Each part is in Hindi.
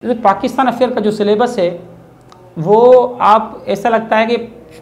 जैसे पाकिस्तान अफेयर का जो सिलेबस है वो आप ऐसा लगता है कि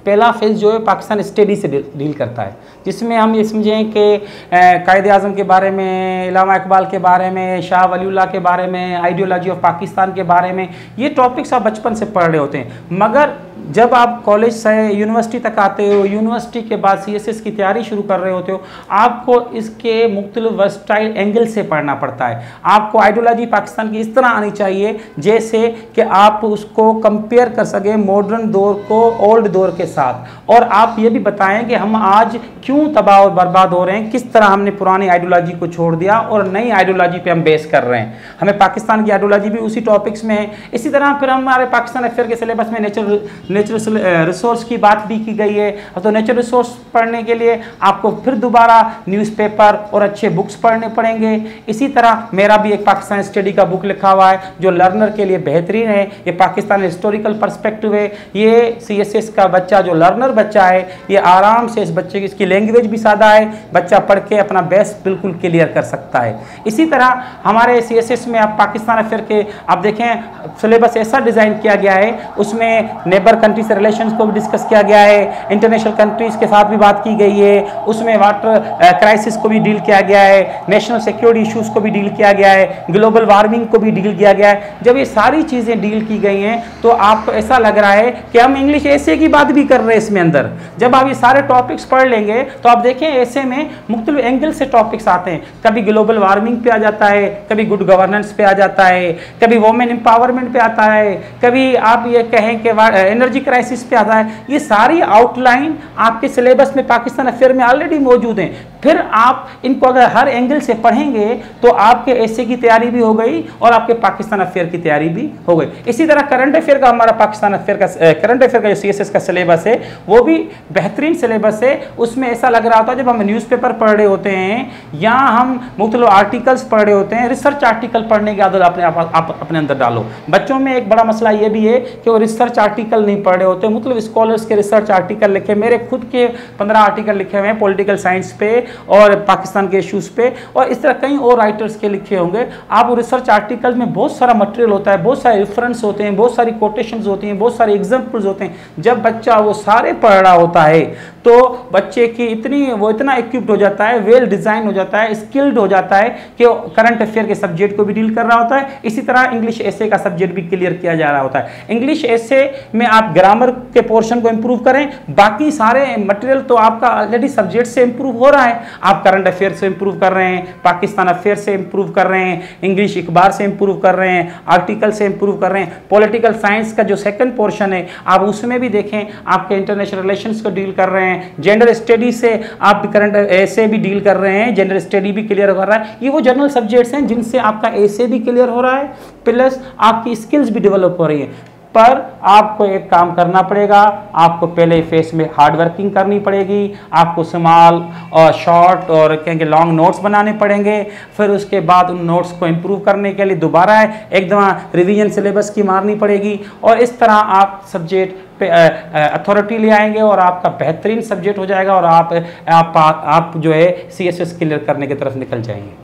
पहला फेज़ जो है पाकिस्तान स्टडी से डील करता है, जिसमें हम ये समझें कि कायद आज़म के बारे में, इलामा इकबाल के बारे में, शाह वलीउल्लाह के बारे में, आइडियोलॉजी ऑफ पाकिस्तान के बारे में, ये टॉपिक्स आप बचपन से पढ़ रहे होते हैं। मगर जब आप कॉलेज से यूनिवर्सिटी तक आते हो, यूनिवर्सिटी के बाद सीएसएस की तैयारी शुरू कर रहे होते हो, आपको इसके मुख्तलिफ वर्सटाइल एंगल से पढ़ना पड़ता है। आपको आइडियोलॉजी पाकिस्तान की इस तरह आनी चाहिए जैसे कि आप उसको कंपेयर कर सकें मॉडर्न दौर को ओल्ड दौर के साथ, और आप ये भी बताएं कि हम आज क्यों तबाह और बर्बाद हो रहे हैं, किस तरह हमने पुरानी आइडियोलॉजी को छोड़ दिया और नई आइडियोलॉजी पे हम बेस कर रहे हैं। हमें पाकिस्तान की आइडियोलॉजी भी उसी टॉपिक्स में है। इसी तरह फिर हमारे पाकिस्तान अफेयर के सिलेबस में नेचुरल रिसोर्स की बात भी की गई है। तो नेचुरल रिसोर्स पढ़ने के लिए आपको फिर दोबारा न्यूज़पेपर और अच्छे बुक्स पढ़ने पड़ेंगे। इसी तरह मेरा भी एक पाकिस्तान स्टडी का बुक लिखा हुआ है जो लर्नर के लिए बेहतरीन है। ये पाकिस्तान हिस्टोरिकल पर्सपेक्टिव है। ये सीएसएस का बच्चा जो लर्नर बच्चा है, ये आराम से इस बच्चे की, इसकी लैंग्वेज भी सादा है, बच्चा पढ़ के अपना बेस्ट बिल्कुल क्लियर कर सकता है। इसी तरह हमारे सीएसएस में आप पाकिस्तान अफेयर के आप देखें सिलेबस ऐसा डिज़ाइन किया गया है, उसमें नेबर कंट्री से रिलेशंस को भी डिस्कस किया गया है, इंटरनेशनल कंट्रीज के साथ भी बात की गई है, उसमें वाटर क्राइसिस को भी डील किया गया है, नेशनल सिक्योरिटी इश्यूज को भी डील किया गया है, ग्लोबल वार्मिंग को भी डील किया गया है। जब ये सारी चीज़ें डील की गई हैं तो आपको ऐसा लग रहा है कि हम इंग्लिश ऐसे की बात भी कर रहे हैं इसमें अंदर। जब आप ये सारे टॉपिक्स पढ़ लेंगे तो आप देखें ऐसे में मुख्तलिफ एंगल से टॉपिक्स आते हैं। कभी ग्लोबल वार्मिंग पे आ जाता है, कभी गुड गवर्नेंस पे आ जाता है, कभी वोमेन एम्पावरमेंट पे आता है, कभी आप ये कहें कि एनर्जी क्राइसिस पे आता है। ये सारी आउटलाइन आपके सिलेबस में पाकिस्तान अफेयर में ऑलरेडी मौजूद हैं। फिर आप इनको अगर हर एंगल से पढ़ेंगे तो आपके ऐसे की तैयारी भी हो गई और आपके पाकिस्तान अफेयर की तैयारी भी हो गई। इसी तरह करंट अफेयर का हमारा पाकिस्तान अफेयर का करंट अफेयर का जो सीएसएस का सिलेबस है वो भी बेहतरीन सिलेबस है। उसमें ऐसा लग रहा होता है जब हम न्यूज़पेपर पढ़ रहे होते हैं या हम मुख्तलिफ आर्टिकल्स पढ़ रहे होते हैं, रिसर्च आर्टिकल पढ़ने की आदत आप अपने अंदर डालो। बच्चों में एक बड़ा मसला ये भी है कि वो रिसर्च आर्टिकल नहीं पढ़ रहे होते, मुख्तलिफ स्कॉलर्स के रिसर्च आर्टिकल लिखे, मेरे खुद के 15 आर्टिकल लिखे हुए हैं पॉलिटिकल साइंस पे और पाकिस्तान के इश्यूज पे, और इस तरह कई और राइटर्स के लिखे होंगे। आप वो रिसर्च आर्टिकल में बहुत सारा मटेरियल होता है, बहुत सारे रेफरेंस होते हैं, बहुत सारी कोटेशंस होती हैं, बहुत सारे एग्जांपल्स होते हैं। जब बच्चा वो सारे पढ़ रहा होता है तो बच्चे की इतना इक्विप्ड हो जाता है, वेल डिजाइन हो जाता है, स्किल्ड हो जाता है कि करंट अफेयर के सब्जेक्ट को भी डील कर रहा होता है। इसी तरह इंग्लिश एसे का सब्जेक्ट भी क्लियर किया जा रहा होता है। इंग्लिश एसे में आप ग्रामर के पोर्शन को इंप्रूव करें, बाकी सारे मटेरियल तो आपका ऑलरेडी सब्जेक्ट से इंप्रूव हो रहा है। आप करंट अफेयर से इंप्रूव कर रहे हैं, पाकिस्तान अफेयर से इंप्रूव कर रहे हैं, इंग्लिश इकबार से इंप्रूव कर रहे हैं, आर्टिकल से इंप्रूव कर रहे हैं। पॉलिटिकल साइंस का जो सेकंड पोर्शन है आप उसमें भी देखें, आपके इंटरनेशनल रिलेशंस को डील कर रहे हैं। जेंडर स्टडी से आप करंट ऐसे भी डील कर रहे हैं, जेंडर स्टडी भी क्लियर कर रहा है। ये वो जनरल सब्जेक्ट्स हैं जिनसे आपका ऐसे भी क्लियर हो रहा है, प्लस आपकी स्किल्स भी डेवलप हो रही है। पर आपको एक काम करना पड़ेगा, आपको पहले फेस में हार्ड वर्किंग करनी पड़ेगी, आपको स्मॉल और शॉर्ट और कहेंगे लॉन्ग नोट्स बनाने पड़ेंगे। फिर उसके बाद उन नोट्स को इम्प्रूव करने के लिए दोबारा एक दफ़ा रिवीजन सिलेबस की मारनी पड़ेगी, और इस तरह आप सब्जेक्ट पे अथॉरिटी ले आएंगे और आपका बेहतरीन सब्जेक्ट हो जाएगा और आप जो है सीएसएस क्लियर करने की तरफ निकल जाएंगे।